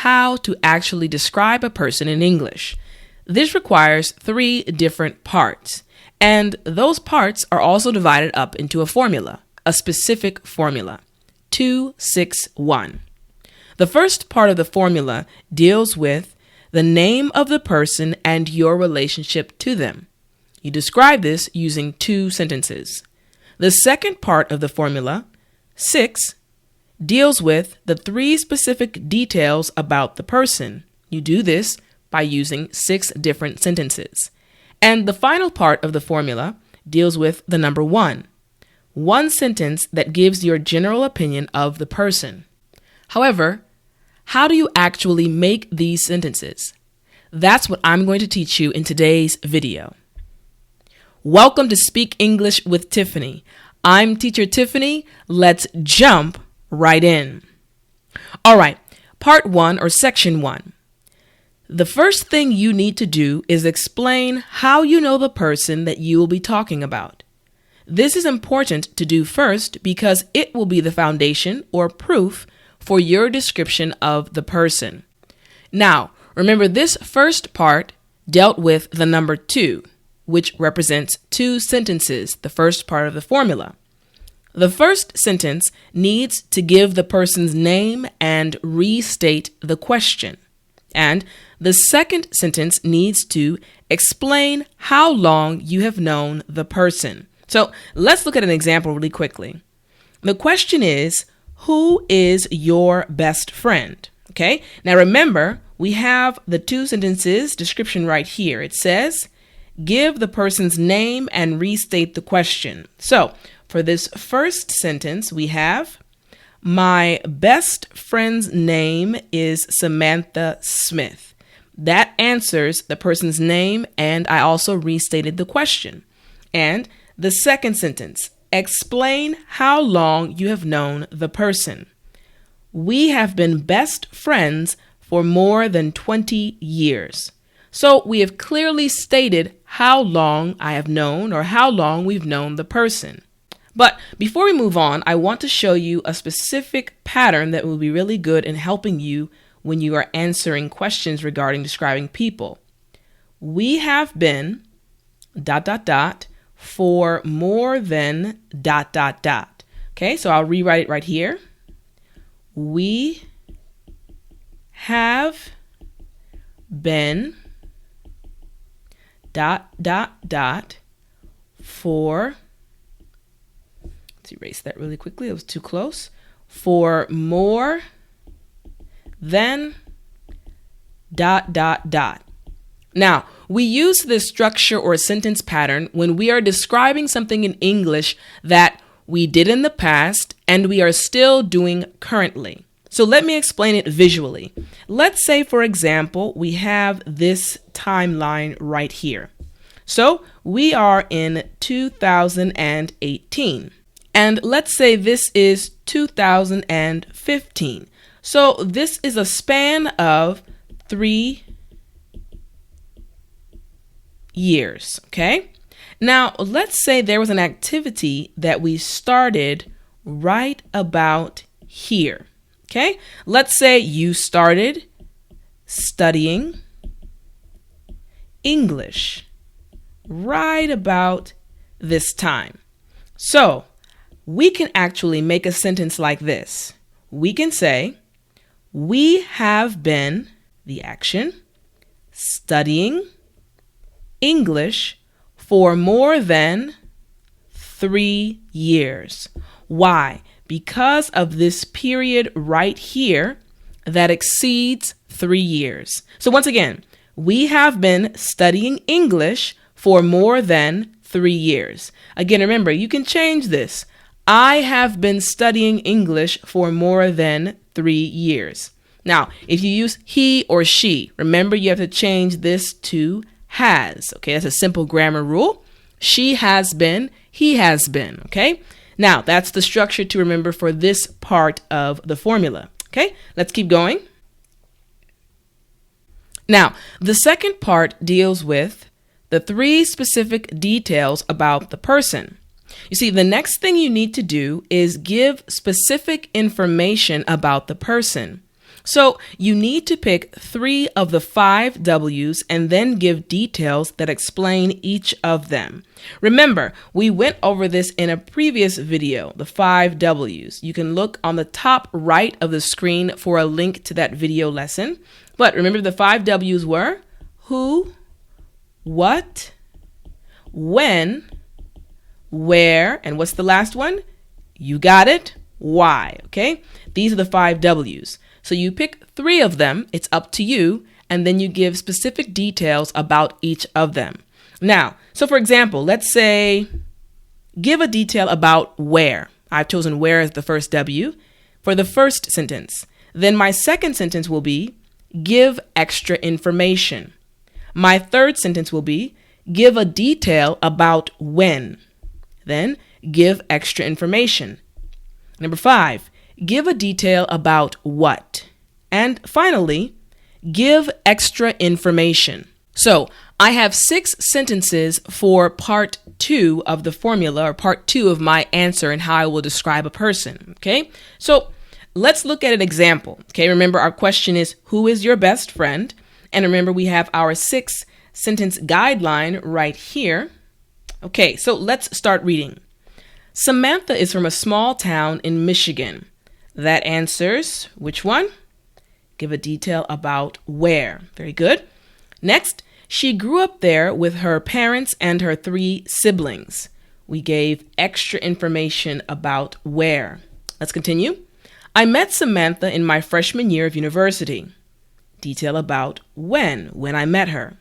how to actually describe a person in English. This requires 3 different parts, and those parts are also divided up into a formula, a specific formula, 2-6-1. The first part of the formula deals with the name of the person and your relationship to them. You describe this using 2 sentences. The second part of the formula, 6, deals with the 3 specific details about the person. You do this by using 6 different sentences. And the final part of the formula deals with the number 1, one sentence that gives your general opinion of the person. However, how do you actually make these sentences? That's what I'm going to teach you in today's video. Welcome to Speak English with Tiffani. I'm Teacher Tiffani. Let's jump right in. All right, part 1 or section 1. The first thing you need to do is explain how you know the person that you will be talking about. This is important to do first because it will be the foundation or proof for your description of the person. Now, remember this first part dealt with the number 2, which represents 2 sentences, the first part of the formula. The first sentence needs to give the person's name and restate the question. And the second sentence needs to explain how long you have known the person. So let's look at an example really quickly. The question is, who is your best friend? Okay, now remember, we have the 2 sentences description right here. It says, give the person's name and restate the question. So for this first sentence, we have, my best friend's name is Samantha Smith. That answers the person's name, and I also restated the question. And the second sentence, explain how long you have known the person. We have been best friends for more than 20 years. So we have clearly stated how long I have known or how long we've known the person. But before we move on, I want to show you a specific pattern that will be really good in helping you when you are answering questions regarding describing people. We have been ... for more than ... Okay, so I'll rewrite it right here. We have been ... for... Let's erase that really quickly. It was too close. For more than ... Now, we use this structure or sentence pattern when we are describing something in English that we did in the past and we are still doing currently. So let me explain it visually. Let's say, for example, we have this timeline right here. So we are in 2018. And let's say this is 2015. So this is a span of 3 years, okay? Now, let's say there was an activity that we started right about here, okay? Let's say you started studying English right about this time. So we can actually make a sentence like this. We can say, we have been, the action, studying English for more than 3 years. Why? Because of this period right here that exceeds 3 years. So once again, we have been studying English for more than 3 years. Again, remember, you can change this. I have been studying English for more than 3 years. Now, if you use he or she, remember you have to change this to has. Okay, that's a simple grammar rule. She has been, he has been. Okay, now that's the structure to remember for this part of the formula. Okay, let's keep going. Now, the second part deals with the 3 specific details about the person. You see, the next thing you need to do is give specific information about the person. So you need to pick 3 of the 5 W's and then give details that explain each of them. Remember, we went over this in a previous video, the 5 W's. You can look on the top right of the screen for a link to that video lesson. But remember, the 5 W's were who, what, when, where, and what's the last one? You got it? Why, okay? These are the 5 W's. So you pick 3 of them, it's up to you, and then you give specific details about each of them. Now, so for example, let's say, give a detail about where. I've chosen where as the first W for the first sentence. Then my second sentence will be, give extra information. My third sentence will be, give a detail about when. Then, give extra information. Number 5, give a detail about what. And finally, give extra information. So I have 6 sentences for part 2 of the formula, or part 2 of my answer and how I will describe a person. Okay, so let's look at an example. Okay, remember our question is, who is your best friend? And remember, we have our 6 sentence guideline right here. Okay, so let's start reading. Samantha is from a small town in Michigan. That answers which one? Give a detail about where. Very good. Next, she grew up there with her parents and her 3 siblings. We gave extra information about where. Let's continue. I met Samantha in my freshman year of university. Detail about when I met her.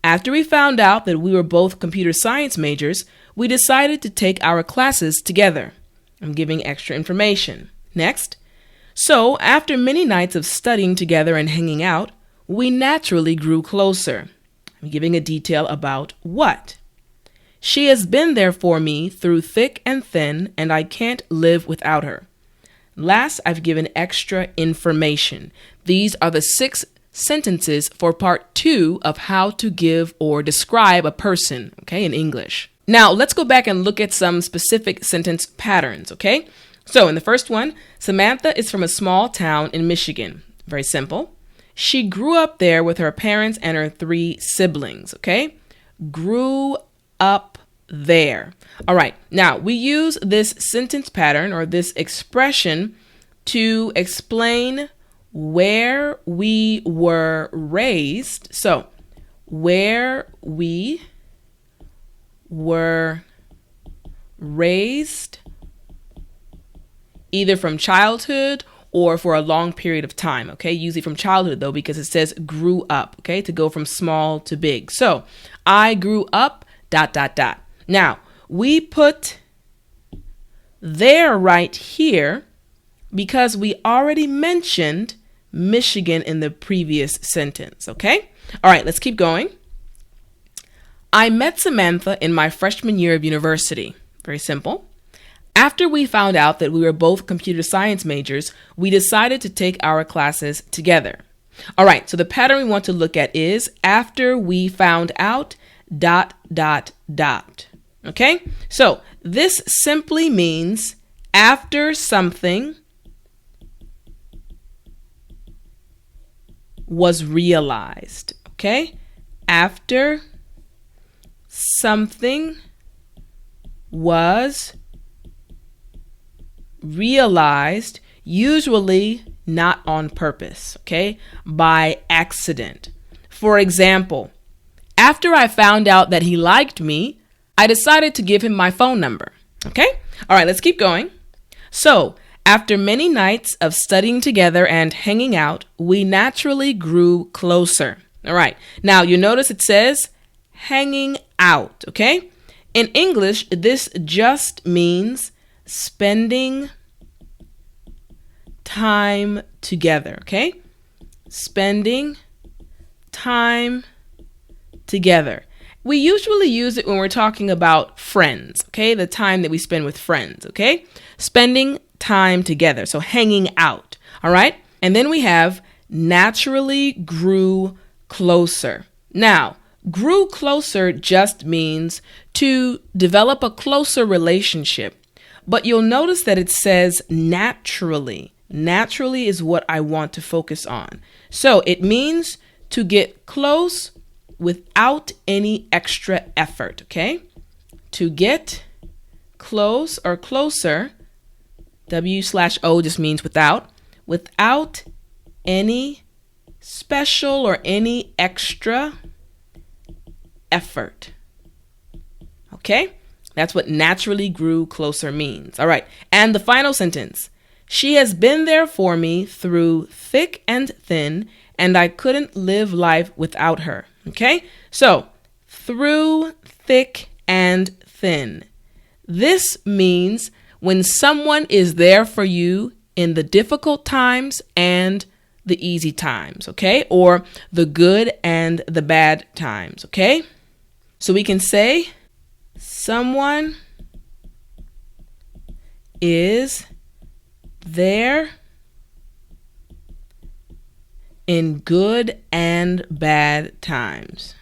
After we found out that we were both computer science majors, we decided to take our classes together. I'm giving extra information. Next. So, after many nights of studying together and hanging out, we naturally grew closer. I'm giving a detail about what. She has been there for me through thick and thin, and I can't live without her. Last, I've given extra information. These are the 6 sentences for part 2 of how to give or describe a person, okay, in English. Now, let's go back and look at some specific sentence patterns, okay? So, in the first one, Samantha is from a small town in Michigan. Very simple. She grew up there with her parents and her 3 siblings, okay? Grew up there. All right. Now, we use this sentence pattern or this expression to explain where we were raised. So, where we were raised, either from childhood or for a long period of time, okay? Usually from childhood, though, because it says grew up, okay? To go from small to big. So, I grew up, ... Now, we put there right here because we already mentioned Michigan in the previous sentence, okay? All right, let's keep going. I met Samantha in my freshman year of university. Very simple. After we found out that we were both computer science majors, we decided to take our classes together. All right, so the pattern we want to look at is after we found out ... Okay, so this simply means after something was realized, okay? After something was realized, usually not on purpose, okay? By accident. For example, after I found out that he liked me, I decided to give him my phone number, okay? All right, let's keep going. So, after many nights of studying together and hanging out, we naturally grew closer. All right, now you notice it says hanging out, okay? In English, this just means spending time together, okay? Spending time together. We usually use it when we're talking about friends, okay? The time that we spend with friends, okay? Spending time together, so hanging out, all right? And then we have naturally grew closer. Now, grew closer just means to develop a closer relationship, but you'll notice that it says naturally, Naturally is what I want to focus on. So it means to get close without any extra effort, okay? To get close or closer, W/O just means without any special or any extra effort. Okay? That's what naturally grew closer means. All right. And the final sentence. She has been there for me through thick and thin, and I couldn't live life without her. Okay? So, through thick and thin. This means when someone is there for you in the difficult times and the easy times, okay? Or the good and the bad times, okay? So we can say someone is there in good and bad times.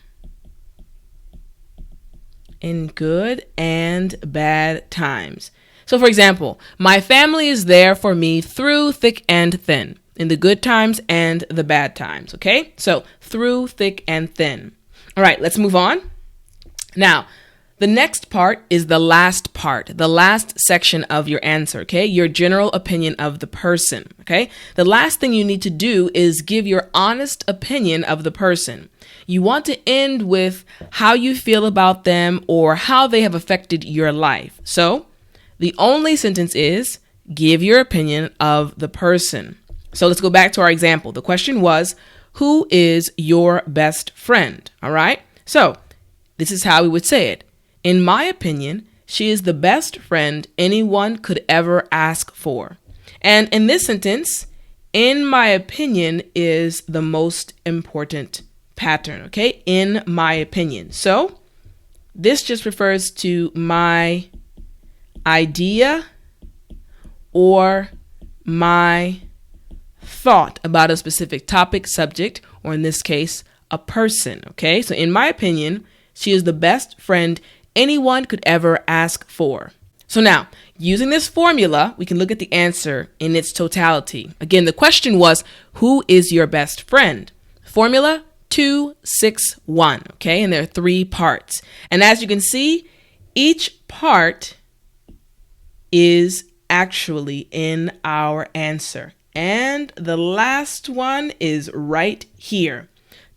In good and bad times. So for example, my family is there for me through thick and thin, in the good times and the bad times, okay? So through thick and thin. All right, let's move on. Now, the next part is the last section of your answer, okay? Your general opinion of the person, okay? The last thing you need to do is give your honest opinion of the person. You want to end with how you feel about them or how they have affected your life. So the only sentence is give your opinion of the person. So let's go back to our example. The question was, who is your best friend? All right. So this is how we would say it. In my opinion, she is the best friend anyone could ever ask for. And in this sentence, in my opinion is the most important pattern, okay? In my opinion. So this just refers to my idea or my thought about a specific topic, subject, or in this case, a person, okay? So in my opinion, she is the best friend anyone could ever ask for. So now, using this formula, we can look at the answer in its totality. Again, the question was, who is your best friend? Formula 2, 6, 1, okay? And there are 3 parts. And as you can see, each part is actually in our answer. And the last one is right here.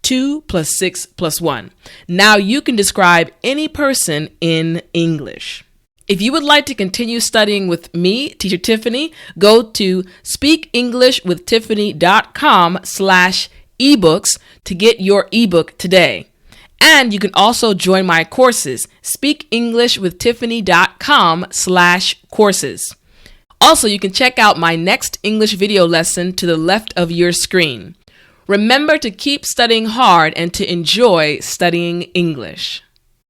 2 plus 6 plus 1. Now you can describe any person in English. If you would like to continue studying with me, Teacher Tiffani, go to speakenglishwiththiffani.com/ebooks to get your ebook today. And you can also join my courses, speakenglishwiththiffani.com/courses. Also, you can check out my next English video lesson to the left of your screen. Remember to keep studying hard and to enjoy studying English.